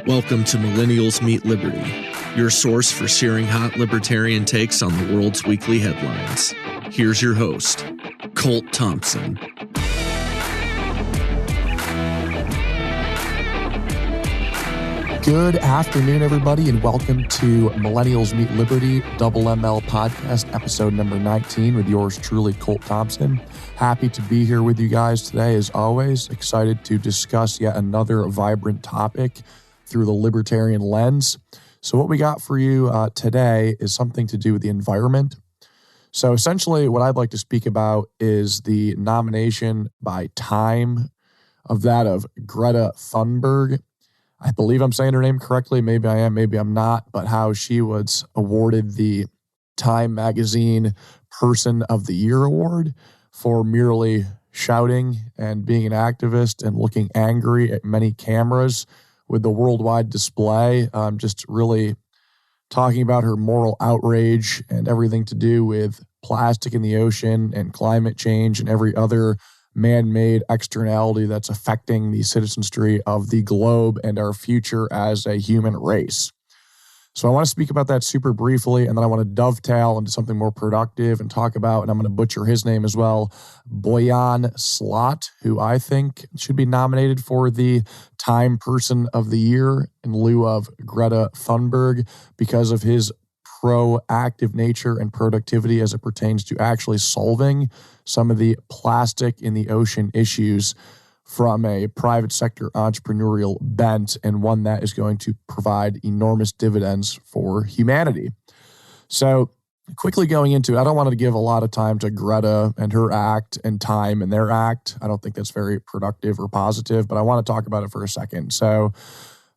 Welcome to Millennials Meet Liberty, your source for searing hot libertarian takes on the world's weekly headlines. Here's your host, Colt Thompson. Good afternoon, everybody, and welcome to Millennials Meet Liberty, Double ML Podcast, episode number 19 with yours truly, Colt Thompson. Happy to be here with you guys today, as always. Excited to discuss yet another vibrant topic through the libertarian lens. So what we got for you today is something to do with the environment. So essentially what I'd like to speak about is the nomination by Time of Greta Thunberg. I believe I'm saying her name correctly. Maybe I am, maybe I'm not, but how she was awarded the Time Magazine Person of the Year award for merely shouting and being an activist and looking angry at many cameras with the worldwide display. Just really talking about her moral outrage and everything to do with plastic in the ocean and climate change and every other man-made externality that's affecting the citizenry of the globe and our future as a human race. So I want to speak about that super briefly, and then I want to dovetail into something more productive and talk about, and I'm going to butcher his name as well, Boyan Slat, who I think should be nominated for the Time Person of the Year in lieu of Greta Thunberg because of his proactive nature and productivity as it pertains to actually solving some of the plastic in the ocean issues from a private sector entrepreneurial bent, and one that is going to provide enormous dividends for humanity. So quickly going into it, I don't want to give a lot of time to Greta and her act and Time and their act. I don't think that's very productive or positive, but I want to talk about it for a second. So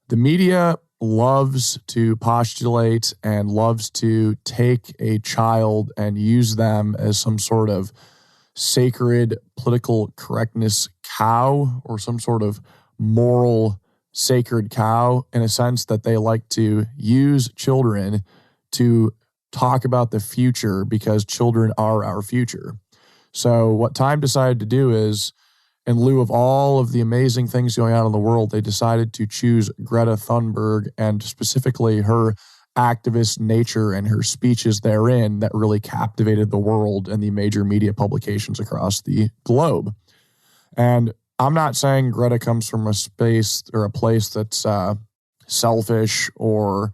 the media loves to postulate and loves to take a child and use them as some sort of sacred political correctness cow or some sort of moral sacred cow, in a sense that they like to use children to talk about the future because children are our future. So what Time decided to do is, in lieu of all of the amazing things going on in the world, they decided to choose Greta Thunberg and specifically her activist nature and her speeches therein that really captivated the world and the major media publications across the globe. And I'm not saying Greta comes from a space or a place that's selfish or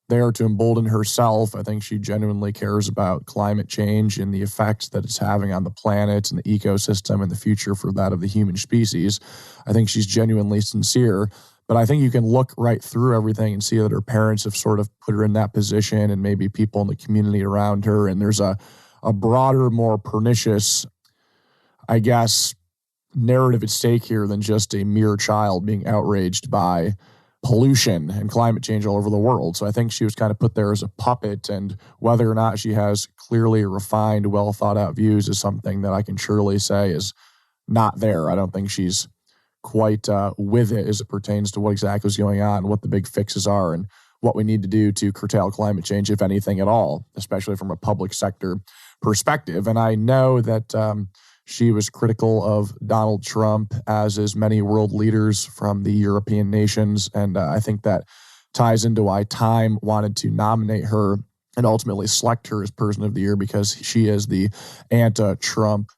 there to embolden herself. I think she genuinely cares about climate change and the effects that it's having on the planet and the ecosystem and the future for that of the human species. I think she's genuinely sincere, but I think you can look right through everything and see that her parents have sort of put her in that position, and maybe people in the community around her. And there's a broader, more pernicious, I guess, narrative at stake here than just a mere child being outraged by pollution and climate change all over the world. So I think she was kind of put there as a puppet, and whether or not she has clearly refined, well thought out views is something that I can surely say is not there. I don't think she's quite with it as it pertains to what exactly is going on, what the big fixes are, and what we need to do to curtail climate change, if anything at all, especially from a public sector perspective. And I know that she was critical of Donald Trump, as is many world leaders from the European nations. And I think that ties into why Time wanted to nominate her and ultimately select her as Person of the Year, because she is the anti-Trump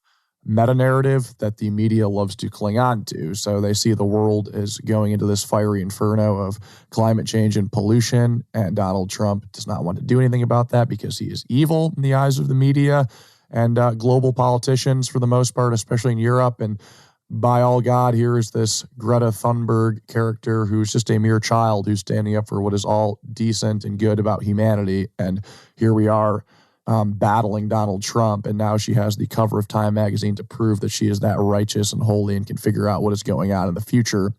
meta-narrative that the media loves to cling on to. So they see the world as going into this fiery inferno of climate change and pollution, and Donald Trump does not want to do anything about that because he is evil in the eyes of the media and global politicians for the most part, especially in Europe. And by all God, here is this Greta Thunberg character who's just a mere child who's standing up for what is all decent and good about humanity. And here we are battling Donald Trump, and now she has the cover of Time magazine to prove that she is that righteous and holy and can figure out what is going on in the future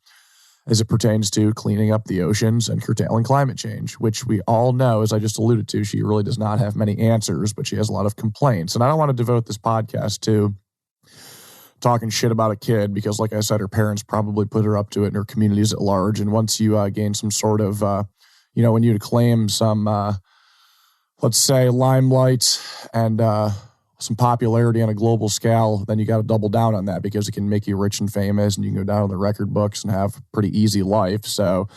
as it pertains to cleaning up the oceans and curtailing climate change, which we all know, as I just alluded to, she really does not have many answers, but she has a lot of complaints. And I don't want to devote this podcast to talking shit about a kid because, like I said, her parents probably put her up to it in her communities at large. And once you gain some sort of, when you claim some, let's say, limelight and some popularity on a global scale, then you got to double down on that because it can make you rich and famous and you can go down in the record books and have a pretty easy life. So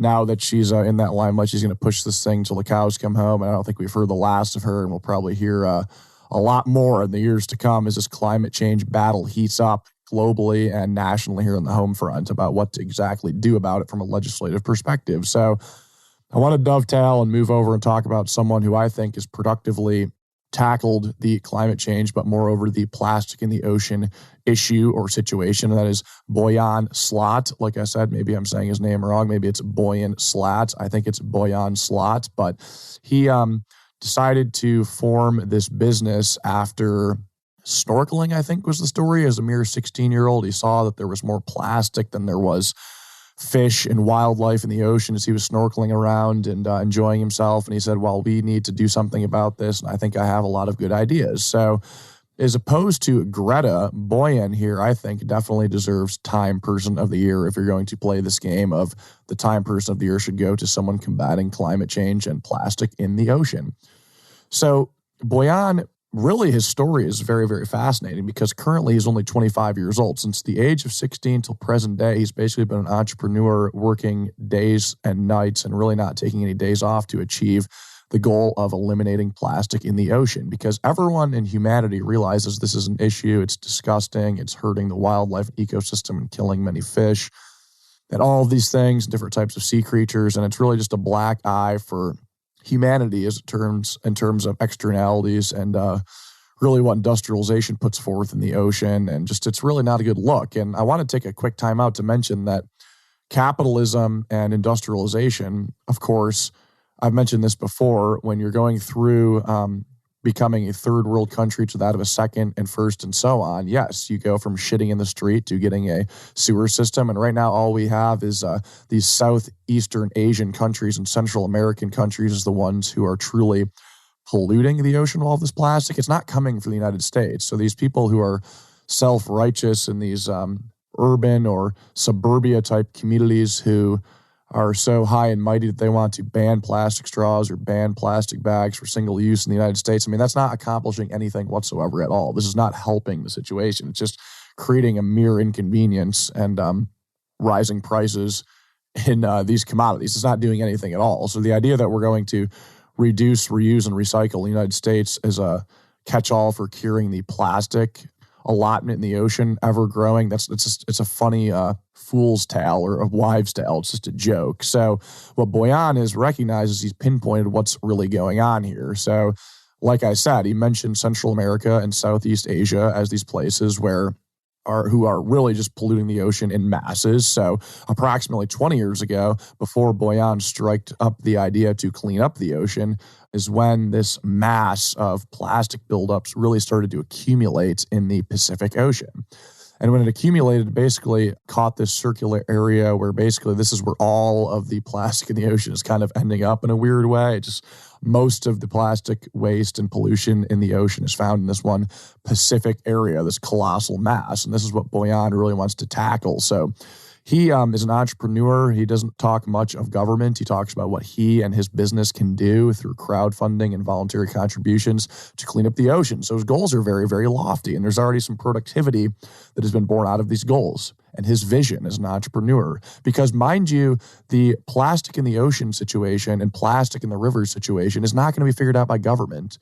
now that she's in that limelight, she's going to push this thing till the cows come home. And I don't think we've heard the last of her, and we'll probably hear a lot more in the years to come as this climate change battle heats up globally and nationally here on the home front about what to exactly do about it from a legislative perspective. So I want to dovetail and move over and talk about someone who I think has productively tackled the climate change, but moreover, the plastic in the ocean issue or situation. And that is Boyan Slat. Like I said, maybe I'm saying his name wrong. Maybe it's Boyan Slat. I think it's Boyan Slat. But he decided to form this business after snorkeling, I think was the story. As a mere 16-year-old, he saw that there was more plastic than there was fish and wildlife in the ocean as he was snorkeling around and enjoying himself. And he said, well, we need to do something about this. And I think I have a lot of good ideas. So as opposed to Greta, Boyan here, I think definitely deserves Time Person of the Year. If you're going to play this game of the Time Person of the Year should go to someone combating climate change and plastic in the ocean. So Boyan, really, his story is very, very fascinating because currently he's only 25 years old. Since the age of 16 till present day, he's basically been an entrepreneur working days and nights and really not taking any days off to achieve the goal of eliminating plastic in the ocean, because everyone in humanity realizes this is an issue. It's disgusting. It's hurting the wildlife ecosystem and killing many fish and all of these things, different types of sea creatures. And it's really just a black eye for humanity as in terms of externalities and really what industrialization puts forth in the ocean. And just, it's really not a good look. And I want to take a quick time out to mention that capitalism and industrialization, of course, I've mentioned this before, when you're going through becoming a third world country to that of a second and first and so on, yes, you go from shitting in the street to getting a sewer system. And right now, all we have is these Southeastern Asian countries and Central American countries as the ones who are truly polluting the ocean with all this plastic. It's not coming from the United States. So these people who are self-righteous in these urban or suburbia type communities who are so high and mighty that they want to ban plastic straws or ban plastic bags for single use in the United States. I mean, that's not accomplishing anything whatsoever at all. This is not helping the situation. It's just creating a mere inconvenience and rising prices in these commodities. It's not doing anything at all. So the idea that we're going to reduce, reuse, and recycle in the United States as a catch-all for curing the plastic allotment in the ocean ever growing, it's a funny fool's tale or a wives' tale. It's just a joke. So what Boyan has recognized is he's pinpointed what's really going on here. So like I said, he mentioned Central America and Southeast Asia as these places who are really just polluting the ocean in masses. So approximately 20 years ago, before Boyan striked up the idea to clean up the ocean, is when this mass of plastic buildups really started to accumulate in the Pacific Ocean. And when it accumulated, it basically caught this circular area where basically this is where all of the plastic in the ocean is kind of ending up in a weird way. Just most of the plastic waste and pollution in the ocean is found in this one Pacific area, this colossal mass. And this is what Boyan really wants to tackle. So he is an entrepreneur. He doesn't talk much of government. He talks about what he and his business can do through crowdfunding and voluntary contributions to clean up the ocean. So his goals are very, very lofty, and there's already some productivity that has been born out of these goals and his vision as an entrepreneur. Because mind you, the plastic in the ocean situation and plastic in the rivers situation is not going to be figured out by government.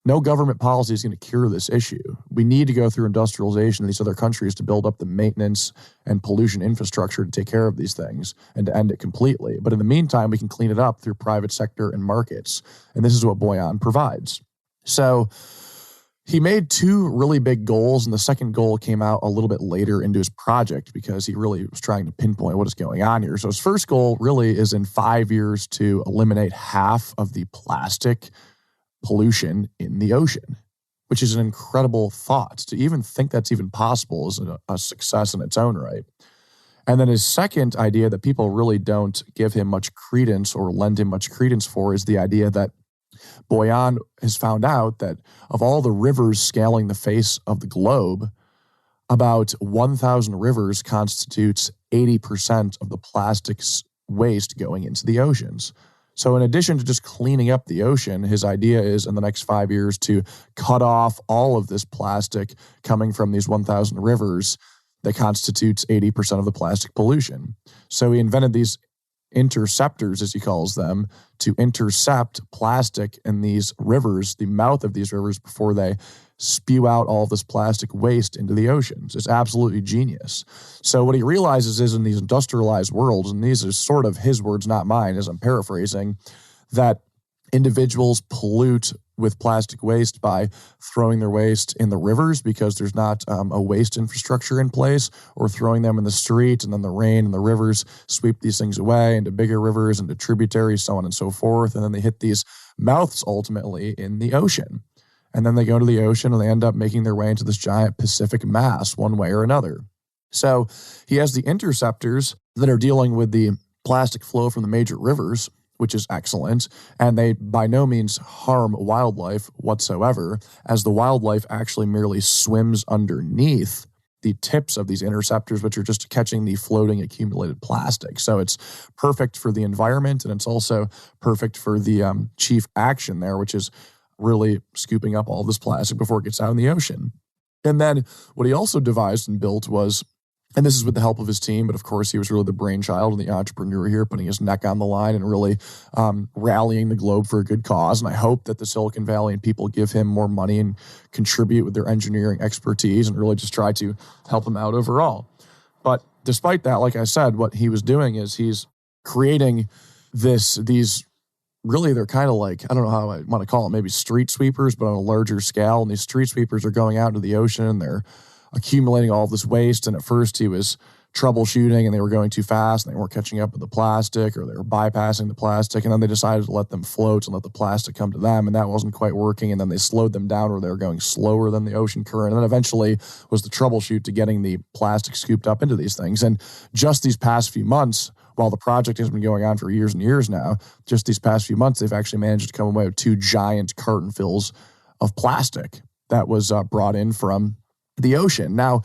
No government policy is going to cure this issue. We need to go through industrialization in these other countries to build up the maintenance and pollution infrastructure to take care of these things and to end it completely. But in the meantime, we can clean it up through private sector and markets. And this is what Boyan provides. So he made two really big goals, and the second goal came out a little bit later into his project because he really was trying to pinpoint what is going on here. So his first goal really is in 5 years to eliminate half of the plastic pollution in the ocean, which is an incredible thought. To even think that's even possible is a success in its own right. And then his second idea that people really don't give him much credence or lend him much credence for is the idea that Boyan has found out that of all the rivers scaling the face of the globe, about 1,000 rivers constitutes 80% of the plastics waste going into the oceans. So in addition to just cleaning up the ocean, his idea is in the next 5 years to cut off all of this plastic coming from these 1,000 rivers that constitutes 80% of the plastic pollution. So he invented these interceptors, as he calls them, to intercept plastic in these rivers, the mouth of these rivers, before they spew out all this plastic waste into the oceans. It's absolutely genius. So what he realizes is in these industrialized worlds, and these are sort of his words, not mine, as I'm paraphrasing, that individuals pollute with plastic waste by throwing their waste in the rivers because there's not a waste infrastructure in place, or throwing them in the street, and then the rain and the rivers sweep these things away into bigger rivers, into tributaries, so on and so forth. And then they hit these mouths ultimately in the ocean. And then they go to the ocean and they end up making their way into this giant Pacific mass one way or another. So he has the interceptors that are dealing with the plastic flow from the major rivers, which is excellent. And they by no means harm wildlife whatsoever, as the wildlife actually merely swims underneath the tips of these interceptors, which are just catching the floating accumulated plastic. So it's perfect for the environment, and it's also perfect for the chief action there, which is really scooping up all this plastic before it gets out in the ocean. And then what he also devised and built was, and this is with the help of his team, but of course he was really the brainchild and the entrepreneur here, putting his neck on the line and really rallying the globe for a good cause. And I hope that the Silicon Valley and people give him more money and contribute with their engineering expertise and really just try to help him out overall. But despite that, like I said, what he was doing is he's creating these really, they're kind of like, I don't know how I want to call it, maybe street sweepers, but on a larger scale. And these street sweepers are going out into the ocean and they're accumulating all this waste. And at first he was troubleshooting and they were going too fast and they weren't catching up with the plastic, or they were bypassing the plastic. And then they decided to let them float and let the plastic come to them. And that wasn't quite working. And then they slowed them down, or they were going slower than the ocean current. And then eventually was the troubleshoot to getting the plastic scooped up into these things. And just these past few months, while the project has been going on for years and years now, just these past few months, they've actually managed to come away with 2 giant carton fills of plastic that was brought in from the ocean. Now,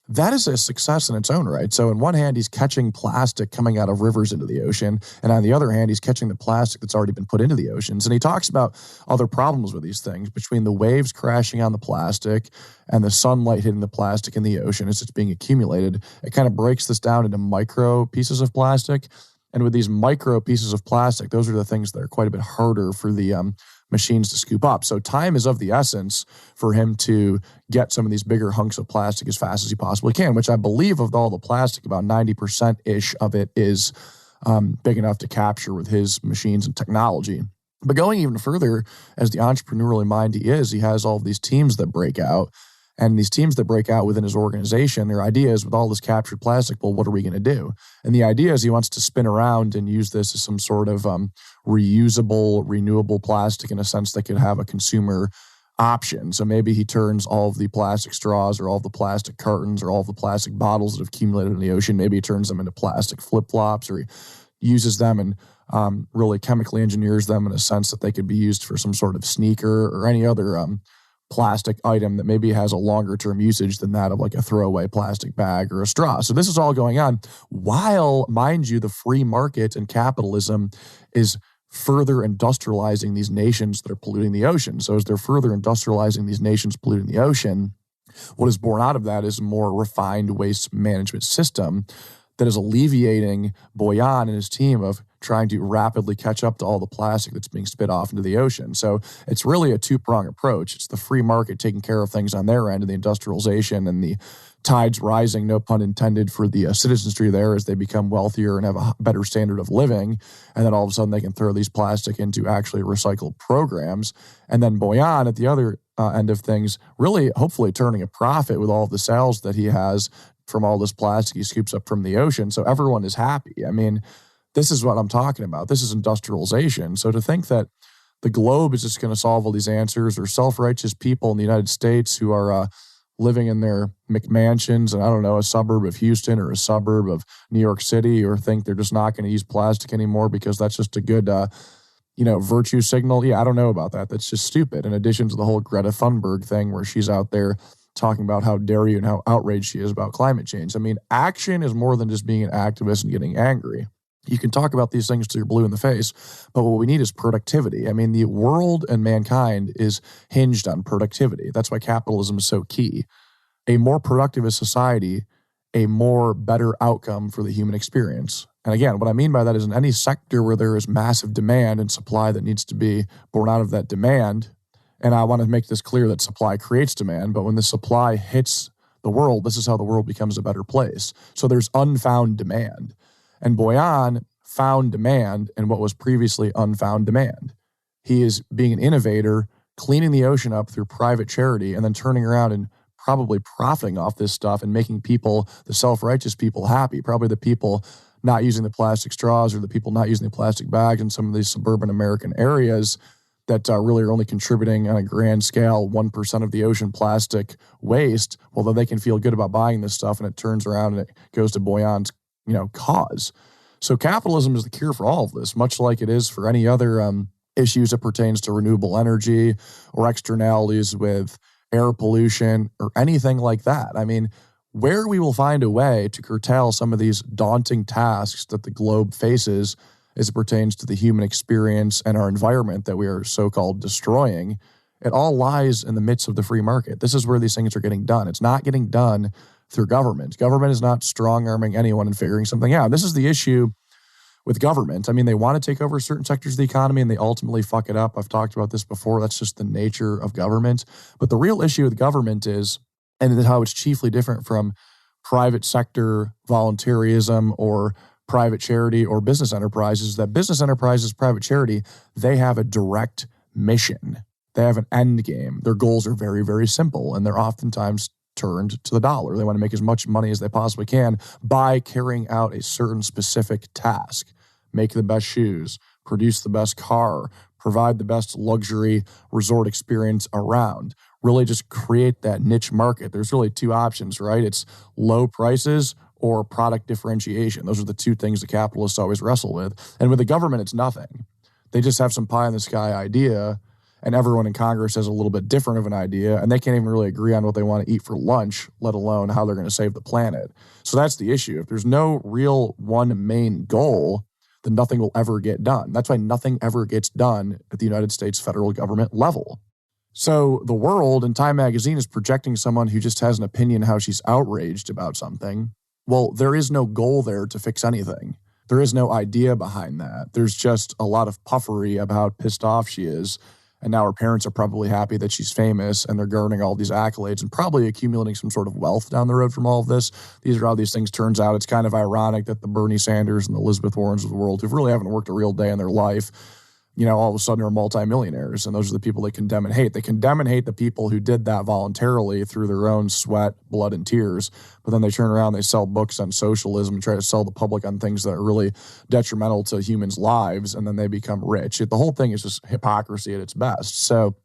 that is a success in its own right. So on one hand, he's catching plastic coming out of rivers into the ocean. And on the other hand, he's catching the plastic that's already been put into the oceans. And he talks about other problems with these things, between the waves crashing on the plastic and the sunlight hitting the plastic in the ocean as it's being accumulated. It kind of breaks this down into micro pieces of plastic. And with these micro pieces of plastic, those are the things that are quite a bit harder for the machines to scoop up. So time is of the essence for him to get some of these bigger hunks of plastic as fast as he possibly can, which I believe of all the plastic, about 90%-ish of it is big enough to capture with his machines and technology. But going even further, as the entrepreneurial mind he is, he has all of these teams that break out. And these teams that break out within his organization, their idea is, with all this captured plastic, well, what are we going to do? And the idea is he wants to spin around and use this as some sort of reusable, renewable plastic, in a sense that could have a consumer option. So maybe he turns all of the plastic straws, or all of the plastic cartons, or all of the plastic bottles that have accumulated in the ocean, maybe he turns them into plastic flip-flops, or he uses them and really chemically engineers them in a sense that they could be used for some sort of sneaker or any other plastic item that maybe has a longer term usage than that of like a throwaway plastic bag or a straw. So this is all going on while, mind you, the free market and capitalism is further industrializing these nations that are polluting the ocean. So as they're further industrializing these nations polluting the ocean, what is born out of that is a more refined waste management system that is alleviating Boyan and his team of trying to rapidly catch up to all the plastic that's being spit off into the ocean. So it's really a two-pronged approach. It's the free market taking care of things on their end, and the industrialization and the tides rising, no pun intended, for the citizenry there as they become wealthier and have a better standard of living. And then all of a sudden they can throw these plastic into actually recycled programs. And then Boyan at the other end of things, really hopefully turning a profit with all of the sales that he has from all this plastic he scoops up from the ocean. So everyone is happy. I mean, this is what I'm talking about. This is industrialization. So to think that the globe is just going to solve all these answers, or self-righteous people in the United States who are living in their McMansions and, I don't know, a suburb of Houston or a suburb of New York City, or think they're just not going to use plastic anymore because that's just a good, virtue signal. Yeah, I don't know about that. That's just stupid. In addition to the whole Greta Thunberg thing where she's out there talking about how dare you and how outraged she is about climate change. I mean, action is more than just being an activist and getting angry. You can talk about these things till you're blue in the face, but what we need is productivity. I mean, the world and mankind is hinged on productivity. That's why capitalism is so key. A more productive society a more better outcome for the human experience. And again, what I mean by that is in any sector where there is massive demand and supply that needs to be born out of that demand, and I want to make this clear that supply creates demand, but when the supply hits the world, this is how the world becomes a better place. So there's unfound demand. And Boyan found demand in what was previously unfound demand. He is being an innovator, cleaning the ocean up through private charity, and then turning around and probably profiting off this stuff and making people, the self-righteous people, happy. Probably the people not using the plastic straws or the people not using the plastic bags in some of these suburban American areas that really are only contributing on a grand scale 1% of the ocean plastic waste, although they can feel good about buying this stuff, and it turns around and it goes to Boyan's cause. So capitalism is the cure for all of this, much like it is for any other issues that pertains to renewable energy or externalities with air pollution or anything like that. I mean, where we will find a way to curtail some of these daunting tasks that the globe faces as it pertains to the human experience and our environment that we are so-called destroying, it all lies in the midst of the free market. This is where these things are getting done. It's not getting done through government. Government is not strong-arming anyone and figuring something out. This is the issue with government. I mean, they want to take over certain sectors of the economy and they ultimately fuck it up. I've talked about this before. That's just the nature of government. But the real issue with government is, and how it's chiefly different from private sector voluntarism or private charity or business enterprises, that business enterprises, private charity, they have a direct mission. They have an end game. Their goals are very, very simple, and they're oftentimes turned to the dollar. They want to make as much money as they possibly can by carrying out a certain specific task. Make the best shoes, produce the best car, provide the best luxury resort experience around. Really just create that niche market. There's really two options, right? It's low prices or product differentiation. Those are the two things the capitalists always wrestle with. And with the government, it's nothing. They just have some pie in the sky idea, and everyone in Congress has a little bit different of an idea, and they can't even really agree on what they want to eat for lunch, let alone how they're going to save the planet. So that's the issue. If there's no real one main goal, then nothing will ever get done. That's why nothing ever gets done at the United States federal government level. So the world and Time Magazine is projecting someone who just has an opinion how she's outraged about something. Well, there is no goal there to fix anything. There is no idea behind that. There's just a lot of puffery about how pissed off she is. And now her parents are probably happy that she's famous and they're garnering all these accolades and probably accumulating some sort of wealth down the road from all of this. These are how these things turns out. It's kind of ironic that the Bernie Sanders and the Elizabeth Warrens of the world, who really haven't worked a real day in their life, all of a sudden are multimillionaires. And those are the people they condemn and hate. They condemn and hate the people who did that voluntarily through their own sweat, blood, and tears. But then they turn around, they sell books on socialism and try to sell the public on things that are really detrimental to humans' lives, and then they become rich. The whole thing is just hypocrisy at its best. So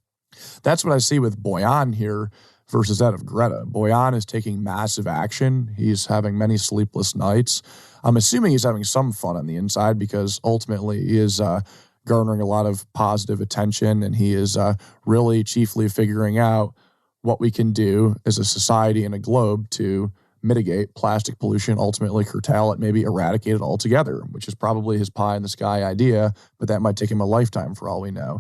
that's what I see with Boyan here versus that of Greta. Boyan is taking massive action. He's having many sleepless nights. I'm assuming he's having some fun on the inside because ultimately he is garnering a lot of positive attention, and he is really chiefly figuring out what we can do as a society and a globe to mitigate plastic pollution, ultimately curtail it, maybe eradicate it altogether, which is probably his pie in the sky idea, but that might take him a lifetime for all we know.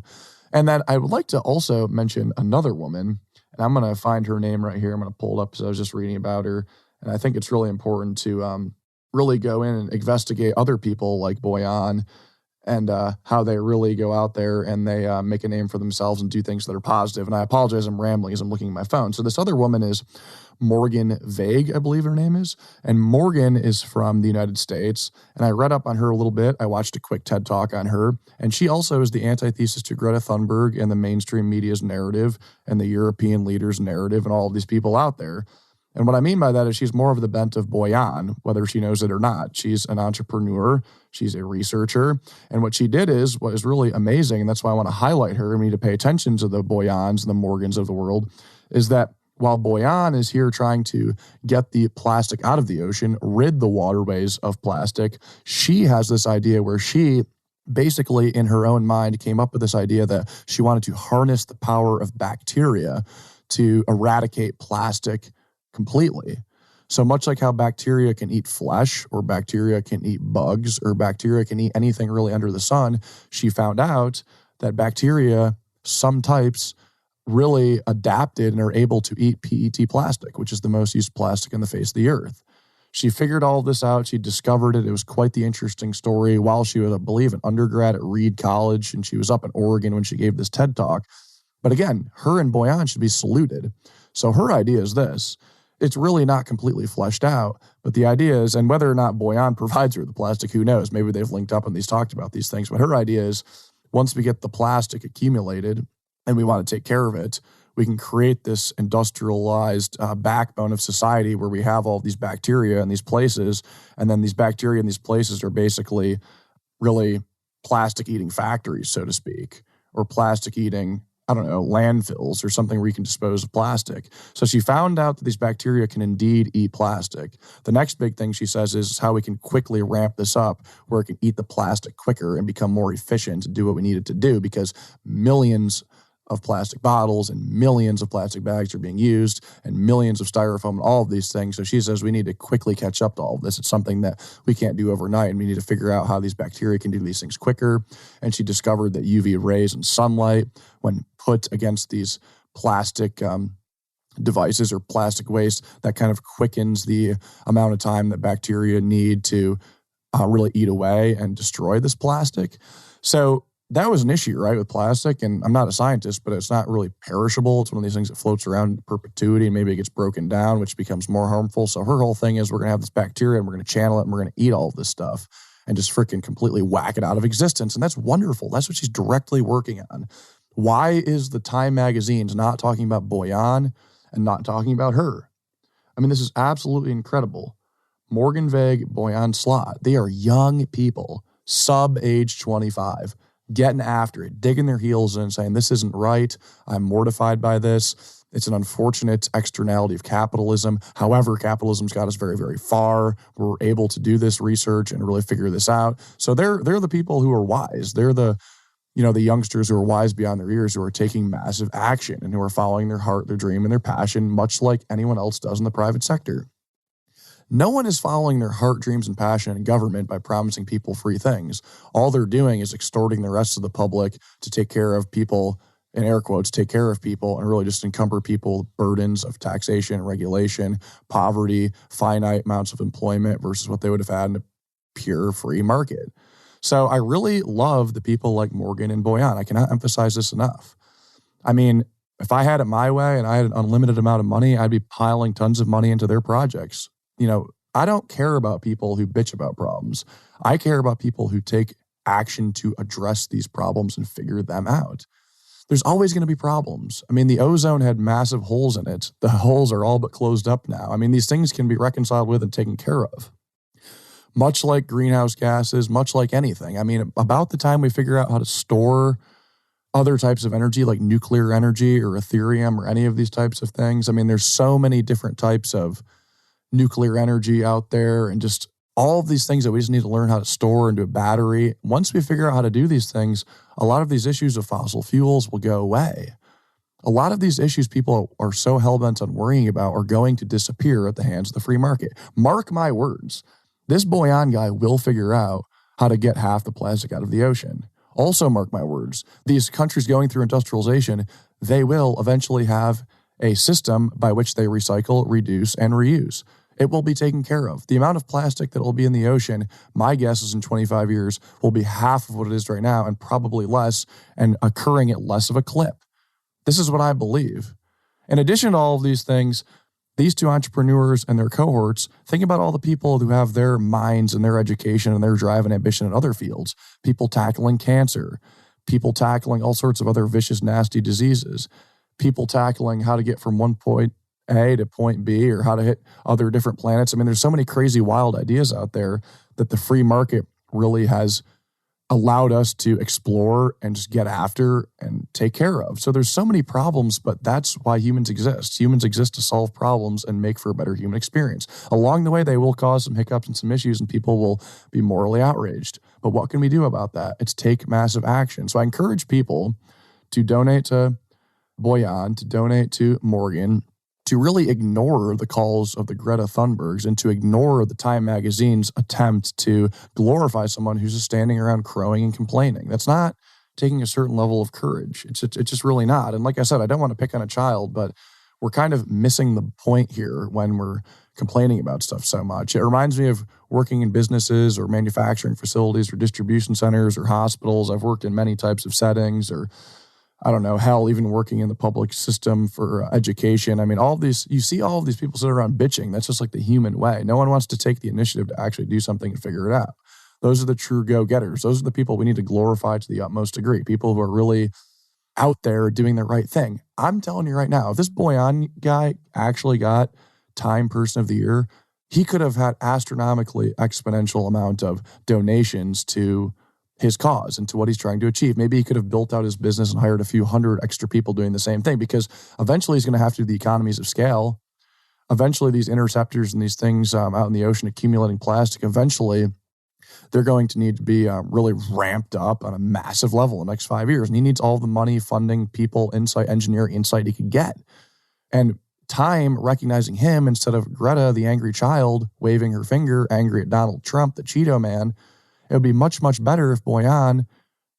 And then I would like to also mention another woman, and I'm going to find her name right here. I'm going to pull it up because I was just reading about her, and I think it's really important to really go in and investigate other people like Boyan and how they really go out there and they make a name for themselves and do things that are positive. And I apologize, I'm rambling as I'm looking at my phone. So this other woman is Morgan Vague, I believe her name is. And Morgan is from the United States. And I read up on her a little bit. I watched a quick TED Talk on her. And she also is the antithesis to Greta Thunberg and the mainstream media's narrative and the European leaders' narrative and all of these people out there. And what I mean by that is she's more of the bent of Boyan, whether she knows it or not. She's an entrepreneur. She's a researcher. And what she did is what is really amazing, and that's why I want to highlight her and we need to pay attention to the Boyans and the Morgans of the world, is that while Boyan is here trying to get the plastic out of the ocean, rid the waterways of plastic, she has this idea where she basically in her own mind came up with this idea that she wanted to harness the power of bacteria to eradicate plastic completely. So much like how bacteria can eat flesh or bacteria can eat bugs or bacteria can eat anything really under the sun, she found out that bacteria, some types, really adapted and are able to eat PET plastic, which is the most used plastic on the face of the earth. She figured all of this out. She discovered it. It was quite the interesting story while she was, I believe, an undergrad at Reed College, and she was up in Oregon when she gave this TED Talk. But again, her and Boyan should be saluted. So her idea is this. It's really not completely fleshed out, but the idea is, and whether or not Boyan provides her the plastic, who knows? Maybe they've linked up and he's talked about these things. But her idea is, once we get the plastic accumulated and we want to take care of it, we can create this industrialized backbone of society where we have all these bacteria in these places, and then these bacteria in these places are basically really plastic-eating factories, so to speak, or plastic-eating, I don't know, landfills or something where you can dispose of plastic. So she found out that these bacteria can indeed eat plastic. The next big thing she says is how we can quickly ramp this up where it can eat the plastic quicker and become more efficient to do what we need it to do, because millions of plastic bottles and millions of plastic bags are being used and millions of styrofoam and all of these things. So she says we need to quickly catch up to all of this. It's something that we can't do overnight, and we need to figure out how these bacteria can do these things quicker. And she discovered that UV rays and sunlight, when put against these plastic devices or plastic waste, that kind of quickens the amount of time that bacteria need to really eat away and destroy this plastic. So that was an issue, right, with plastic. And I'm not a scientist, but it's not really perishable. It's one of these things that floats around in perpetuity, and maybe it gets broken down, which becomes more harmful. So her whole thing is we're going to have this bacteria and we're going to channel it and we're going to eat all of this stuff and just freaking completely whack it out of existence. And that's wonderful. That's what she's directly working on. Why is the Time magazine's not talking about Boyan and not talking about her? I mean, this is absolutely incredible. Morgan Vague, Boyan Slot, they are young people, sub-age 25, getting after it, digging their heels in and saying, this isn't right. I'm mortified by this. It's an unfortunate externality of capitalism. However, capitalism's got us very, very far. We're able to do this research and really figure this out. So they're the people who are wise. They're the youngsters who are wise beyond their years, who are taking massive action and who are following their heart, their dream, and their passion, much like anyone else does in the private sector. No one is following their heart, dreams, and passion in government by promising people free things. All they're doing is extorting the rest of the public to take care of people, in air quotes, take care of people, and really just encumber people with burdens of taxation, regulation, poverty, finite amounts of employment versus what they would have had in a pure free market. So I really love the people like Morgan and Boyan. I cannot emphasize this enough. I mean, if I had it my way and I had an unlimited amount of money, I'd be piling tons of money into their projects. I don't care about people who bitch about problems. I care about people who take action to address these problems and figure them out. There's always going to be problems. I mean, the ozone had massive holes in it. The holes are all but closed up now. I mean, these things can be reconciled with and taken care of. Much like greenhouse gases, much like anything. I mean, about the time we figure out how to store other types of energy like nuclear energy or Ethereum or any of these types of things, I mean, there's so many different types of nuclear energy out there and just all of these things that we just need to learn how to store into a battery. Once we figure out how to do these things, a lot of these issues of fossil fuels will go away. A lot of these issues people are so hell-bent on worrying about are going to disappear at the hands of the free market. Mark my words. This Boyan guy will figure out how to get half the plastic out of the ocean. Also, mark my words, these countries going through industrialization, they will eventually have a system by which they recycle, reduce, and reuse. It will be taken care of. The amount of plastic that will be in the ocean, my guess is in 25 years, will be half of what it is right now and probably less, and occurring at less of a clip. This is what I believe. In addition to all of these things, these two entrepreneurs and their cohorts, think about all the people who have their minds and their education and their drive and ambition in other fields. People tackling cancer, people tackling all sorts of other vicious, nasty diseases, people tackling how to get from one point A to point B or how to hit other different planets. I mean, there's so many crazy, wild ideas out there that the free market really has allowed us to explore and just get after and take care of. So there's so many problems, but that's why humans exist. Humans exist to solve problems and make for a better human experience. Along the way, they will cause some hiccups and some issues, and people will be morally outraged. But what can we do about that? It's take massive action. So I encourage people to donate to Boyan, to donate to Morgan, to really ignore the calls of the Greta Thunbergs and to ignore the Time magazine's attempt to glorify someone who's just standing around crowing and complaining. That's not taking a certain level of courage. It's just really not. And like I said, I don't want to pick on a child, but we're kind of missing the point here when we're complaining about stuff so much. It reminds me of working in businesses or manufacturing facilities or distribution centers or hospitals. I've worked in many types of settings, or I don't know, hell, even working in the public system for education. I mean, all of these, you see all of these people sit around bitching. That's just like the human way. No one wants to take the initiative to actually do something and figure it out. Those are the true go-getters. Those are the people we need to glorify to the utmost degree. People who are really out there doing the right thing. I'm telling you right now, if this Boyan guy actually got Time Person of the Year, he could have had astronomically exponential amount of donations to his cause and to what he's trying to achieve. Maybe he could have built out his business and hired a few hundred extra people doing the same thing, because eventually he's going to have to do the economies of scale. Eventually these interceptors and these things out in the ocean accumulating plastic, eventually they're going to need to be really ramped up on a massive level in the next 5 years. And he needs all the money, funding, people, insight, engineering insight he could get. And Time recognizing him instead of Greta, the angry child, waving her finger, angry at Donald Trump, the Cheeto man. It would be much, much better if Boyan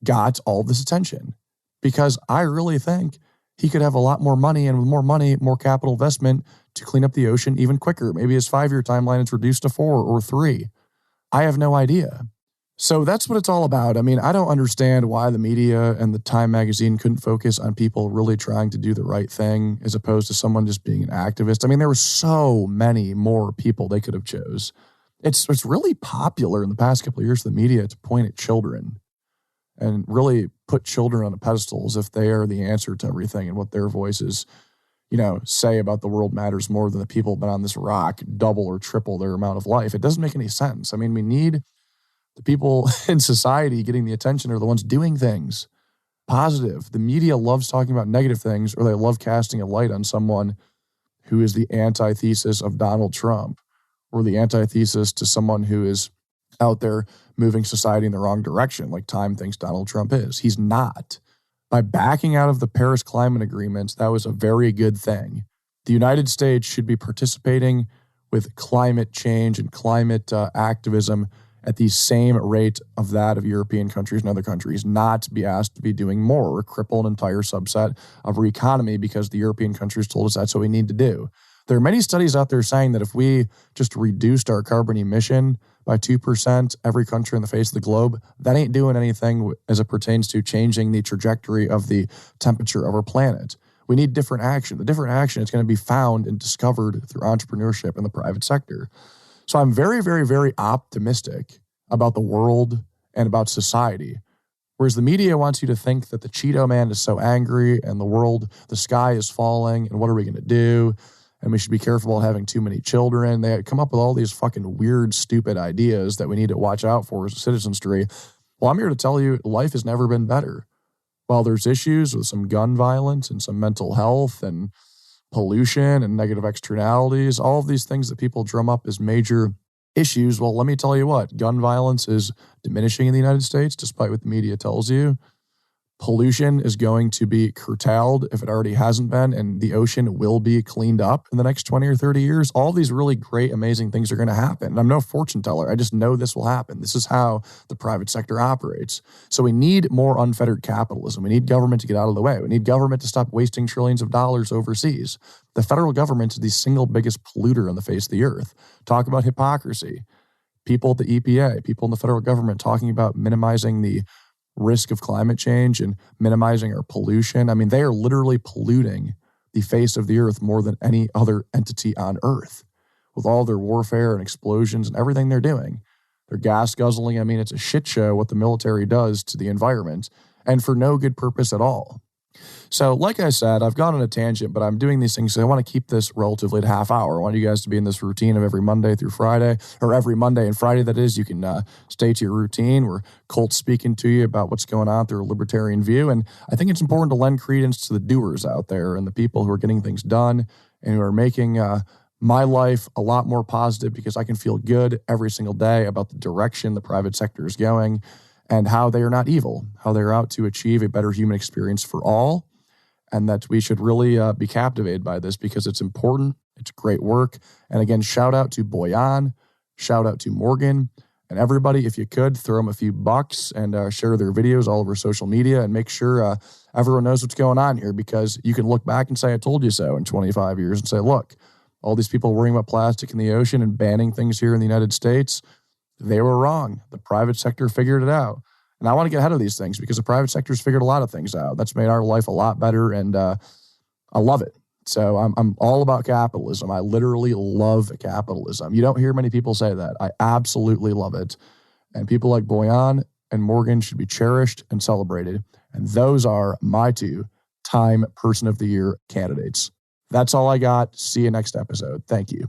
got all this attention, because I really think he could have a lot more money, and with more money, more capital investment to clean up the ocean even quicker. Maybe his 5-year timeline is reduced to 4 or 3. I have no idea. So that's what it's all about. I mean, I don't understand why the media and the Time magazine couldn't focus on people really trying to do the right thing as opposed to someone just being an activist. I mean, there were so many more people they could have chose. It's really popular in the past couple of years, the media, to point at children and really put children on a pedestal as if they are the answer to everything, and what their voices, say about the world matters more than the people who've been on this rock double or triple their amount of life. It doesn't make any sense. I mean, we need the people in society getting the attention are the ones doing things positive. The media loves talking about negative things, or they love casting a light on someone who is the antithesis of Donald Trump, or the antithesis to someone who is out there moving society in the wrong direction, like Time thinks Donald Trump is. He's not. By backing out of the Paris Climate Agreement, that was a very good thing. The United States should be participating with climate change and climate activism at the same rate of that of European countries and other countries, not be asked to be doing more or cripple an entire subset of our economy because the European countries told us that's what we need to do. There are many studies out there saying that if we just reduced our carbon emission by 2%, every country on the face of the globe, that ain't doing anything as it pertains to changing the trajectory of the temperature of our planet. We need different action. The different action is going to be found and discovered through entrepreneurship in the private sector. So I'm very, very, very optimistic about the world and about society. Whereas the media wants you to think that the Cheeto man is so angry and the sky is falling, and what are we going to do? And we should be careful about having too many children. They come up with all these fucking weird, stupid ideas that we need to watch out for as a citizenry. Well, I'm here to tell you, life has never been better. While there's issues with some gun violence and some mental health and pollution and negative externalities, all of these things that people drum up as major issues, well, let me tell you what, gun violence is diminishing in the United States, despite what the media tells you. Pollution is going to be curtailed if it already hasn't been, and the ocean will be cleaned up in the next 20 or 30 years. All these really great, amazing things are going to happen. And I'm no fortune teller. I just know this will happen. This is how the private sector operates. So we need more unfettered capitalism. We need government to get out of the way. We need government to stop wasting trillions of dollars overseas. The federal government is the single biggest polluter on the face of the earth. Talk about hypocrisy. People at the EPA, people in the federal government talking about minimizing the risk of climate change and minimizing our pollution. I mean, they are literally polluting the face of the earth more than any other entity on earth with all their warfare and explosions and everything they're doing. They're gas guzzling. I mean, it's a shit show what the military does to the environment, and for no good purpose at all. So like I said, I've gone on a tangent, but I'm doing these things because I want to keep this relatively at a half hour. I want you guys to be in this routine of every Monday through Friday, or every Monday and Friday, that is. You can stay to your routine where Colt's speaking to you about what's going on through a libertarian view. And I think it's important to lend credence to the doers out there and the people who are getting things done and who are making my life a lot more positive, because I can feel good every single day about the direction the private sector is going and how they are not evil, how they're out to achieve a better human experience for all, and that we should really be captivated by this because it's important, it's great work. And again, shout out to Boyan, shout out to Morgan, and everybody, if you could, throw them a few bucks and share their videos all over social media and make sure everyone knows what's going on here, because you can look back and say, I told you so in 25 years and say, look, All these people worrying about plastic in the ocean and banning things here in the United States, they were wrong. The private sector figured it out. And I want to get ahead of these things because the private sector's figured a lot of things out. That's made our life a lot better, and I love it. So I'm all about capitalism. I literally love capitalism. You don't hear many people say that. I absolutely love it. And people like Boyan and Morgan should be cherished and celebrated. And those are my 2 Time Person of the Year candidates. That's all I got. See you next episode. Thank you.